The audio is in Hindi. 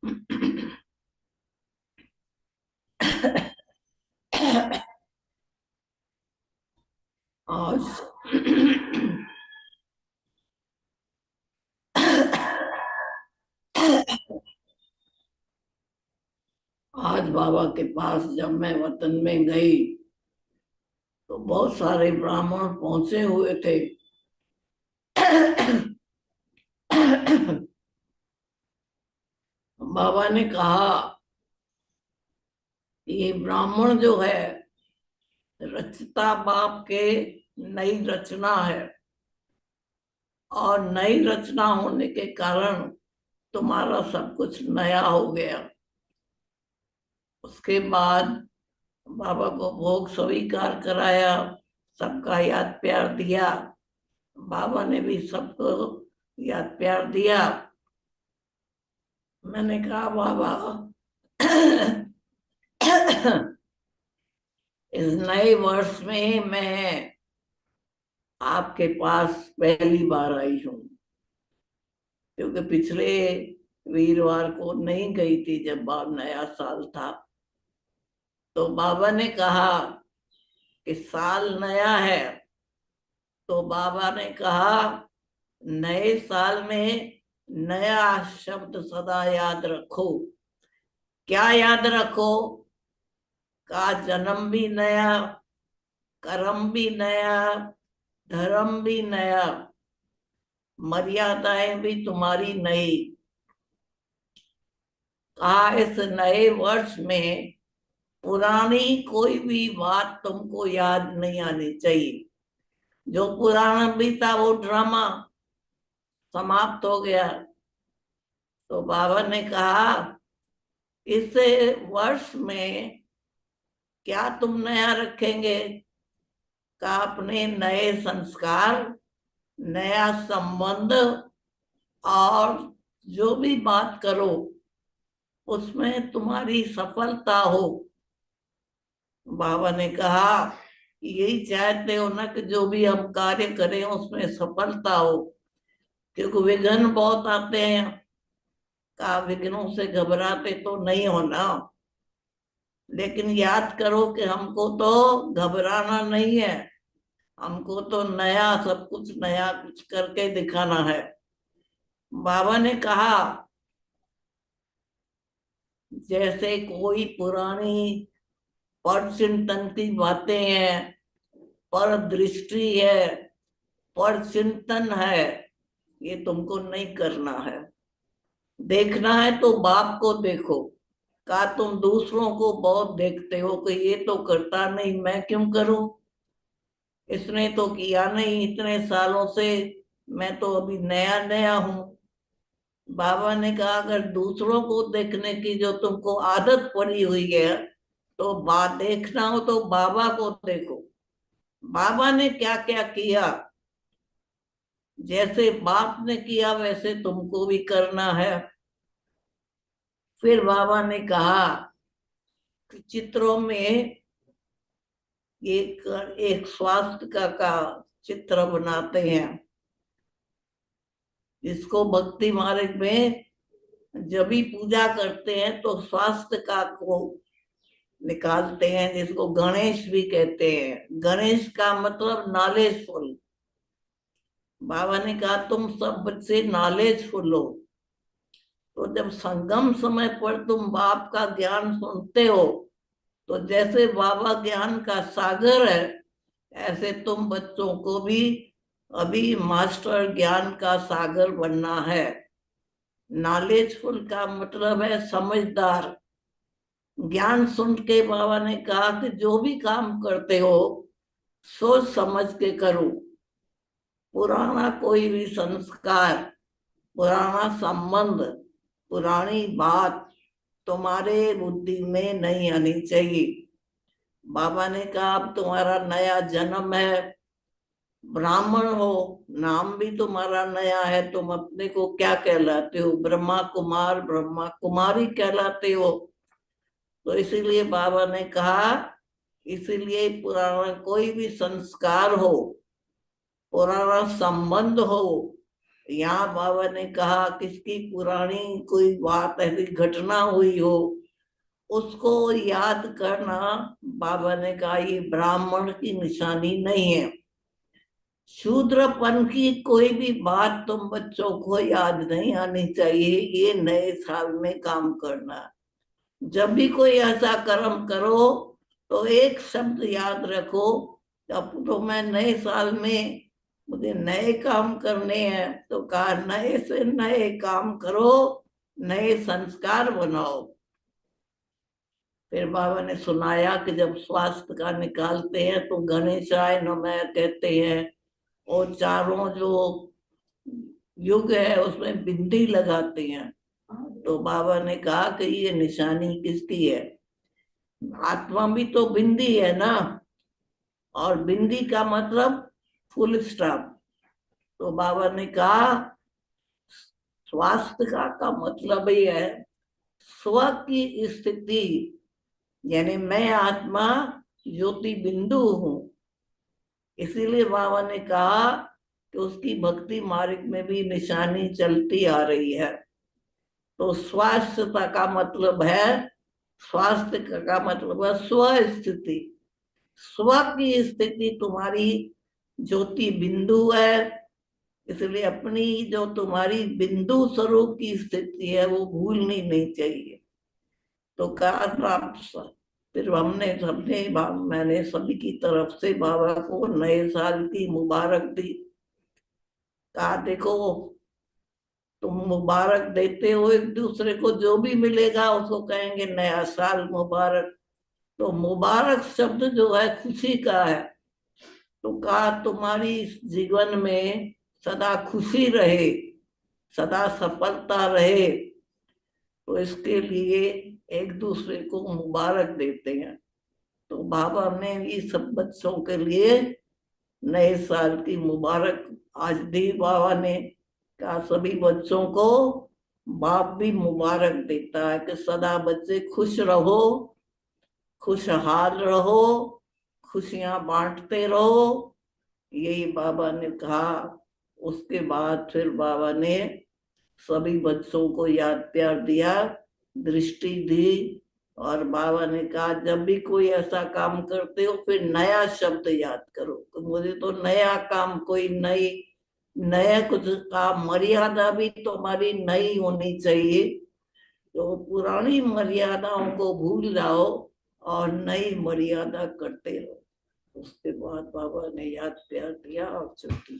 आज आज बाबा के पास जब मैं वतन में गई तो बहुत सारे ब्राह्मण पहुंचे हुए थे। बाबा ने कहा, ये ब्राह्मण जो है रचता बाप के नई रचना है, और नई रचना होने के कारण तुम्हारा सब कुछ नया हो गया। उसके बाद बाबा को भोग स्वीकार कराया, सबका याद प्यार दिया। बाबा ने भी सबको याद प्यार दिया। मैंने कहा, बाबा इस नए वर्ष में मैं आपके पास पहली बार आई हूँ, क्योंकि पिछले वीरवार को नहीं गई थी जब बाब नया साल था। तो बाबा ने कहा कि साल नया है, तो बाबा ने कहा नए साल में नया शब्द सदा याद रखो। क्या याद रखो? का जन्म भी नया, कर्म भी नया, धर्म भी नया, मर्यादाएं भी तुम्हारी नई। कहा इस नए वर्ष में पुरानी कोई भी बात तुमको याद नहीं आनी चाहिए। जो पुराना भी था वो ड्रामा समाप्त हो गया। तो बाबा ने कहा, इस वर्ष में क्या तुम नया रखेंगे? का अपने नए संस्कार, नया संबंध, और जो भी बात करो उसमें तुम्हारी सफलता हो। बाबा ने कहा, यही चाहते हो ना कि जो भी हम कार्य करें उसमें सफलता हो, क्योंकि विघ्न बहुत आते हैं। का विघ्नों से घबराते तो नहीं होना, लेकिन याद करो कि हमको तो घबराना नहीं है। हमको तो नया, सब कुछ नया कुछ करके दिखाना है। बाबा ने कहा, जैसे कोई पुरानी पर चिंतन की बातें हैं, पर दृष्टि है, पर चिंतन है, ये तुमको नहीं करना है। देखना है तो बाप को देखो। का तुम दूसरों को बहुत देखते हो कि ये तो करता नहीं, मैं क्यों करूं? इसने तो किया नहीं इतने सालों से, मैं तो अभी नया नया हूं। बाबा ने कहा, अगर दूसरों को देखने की जो तुमको आदत पड़ी हुई है, तो बात देखना हो तो बाबा को देखो। बाबा ने क्या क्या किया, जैसे बाप ने किया वैसे तुमको भी करना है। फिर बाबा ने कहा कि चित्रों में एक एक स्वास्थ्य का चित्र बनाते हैं, जिसको भक्ति मार्ग में जब भी पूजा करते हैं तो स्वास्थ्य का को निकालते हैं, जिसको गणेश भी कहते हैं। गणेश का मतलब नॉलेजफुल। बाबा ने कहा, तुम सब बच्चे नॉलेजफुल हो, तो जब संगम समय पर तुम बाप का ज्ञान सुनते हो, तो जैसे बाबा ज्ञान का सागर है, ऐसे तुम बच्चों को भी अभी मास्टर ज्ञान का सागर बनना है। नॉलेजफुल का मतलब है समझदार। ज्ञान सुन के बाबा ने कहा कि जो भी काम करते हो सोच समझ के करो। पुराना कोई भी संस्कार, पुराना संबंध, पुरानी बात तुम्हारे बुद्धि में नहीं आनी चाहिए। बाबा ने कहा, अब तुम्हारा नया जन्म है, ब्राह्मण हो, नाम भी तुम्हारा नया है। तुम अपने को क्या कहलाते हो? ब्रह्मा कुमार, ब्रह्मा कुमारी कहलाते हो। तो इसीलिए बाबा ने कहा, इसीलिए पुराना कोई भी संस्कार हो, पुराना संबंध हो, यहाँ बाबा ने कहा किसकी पुरानी कोई बात ऐसी घटना हुई हो उसको याद करना, बाबा ने कहा ये ब्राह्मण की निशानी नहीं है। शूद्रपन की कोई भी बात तुम बच्चों को याद नहीं आनी चाहिए, ये नए साल में काम करना। जब भी कोई ऐसा कर्म करो तो एक शब्द याद रखो, अब तो मैं नए साल में मुझे नए काम करने हैं, तो कहा नए से नए काम करो, नए संस्कार बनाओ। फिर बाबा ने सुनाया कि जब स्वास्थ्य का निकालते हैं तो गणेशाय नमः कहते हैं, और चारों जो युग है उसमें बिंदी लगाते हैं। तो बाबा ने कहा कि ये निशानी किसकी है? आत्मा भी तो बिंदी है ना, और बिंदी का मतलब फुल स्टॉप। तो बाबा ने कहा स्वास्थ्य का मतलब ही है स्व की स्थिति, यानी मैं आत्मा ज्योति बिंदु हूं। इसीलिए बाबा ने कहा कि उसकी भक्ति मार्ग में भी निशानी चलती आ रही है। तो स्वास्थ्यता का मतलब है, स्वास्थ्य का मतलब है स्व स्थिति। स्व की स्थिति तुम्हारी ज्योति बिंदु है, इसलिए अपनी जो तुम्हारी बिंदु स्वरूप की स्थिति है वो भूलनी नहीं चाहिए। तो कहा फिर हमने सबने मैंने सभी की तरफ से बाबा को नए साल की मुबारक दी। कहा देखो तुम मुबारक देते हो एक दूसरे को, जो भी मिलेगा उसको कहेंगे नया साल मुबारक। तो मुबारक शब्द जो है खुशी का है। तो कहा तुम्हारी इस जीवन में सदा खुशी रहे, सदा सफलता रहे, तो इसके लिए एक दूसरे को मुबारक देते हैं। तो बाबा ने ये सब बच्चों के लिए नए साल की मुबारक आज दी। बाबा ने कहा सभी बच्चों को बाप भी मुबारक देता है कि सदा बच्चे खुश रहो, खुशहाल रहो, खुशियां बांटते रहो, यही बाबा ने कहा। उसके बाद फिर बाबा ने सभी बच्चों को याद प्यार दिया, दृष्टि दी, और बाबा ने कहा जब भी कोई ऐसा काम करते हो फिर नया शब्द याद करो। तो मुझे तो नया काम कोई नई नया कुछ काम, मर्यादा भी तो हमारी नई होनी चाहिए। तो पुरानी मर्यादाओं को भूल जाओ और नई मर्यादा करते रहो। उसके बाद बाबा ने याद प्यार दिया और छुट्टी।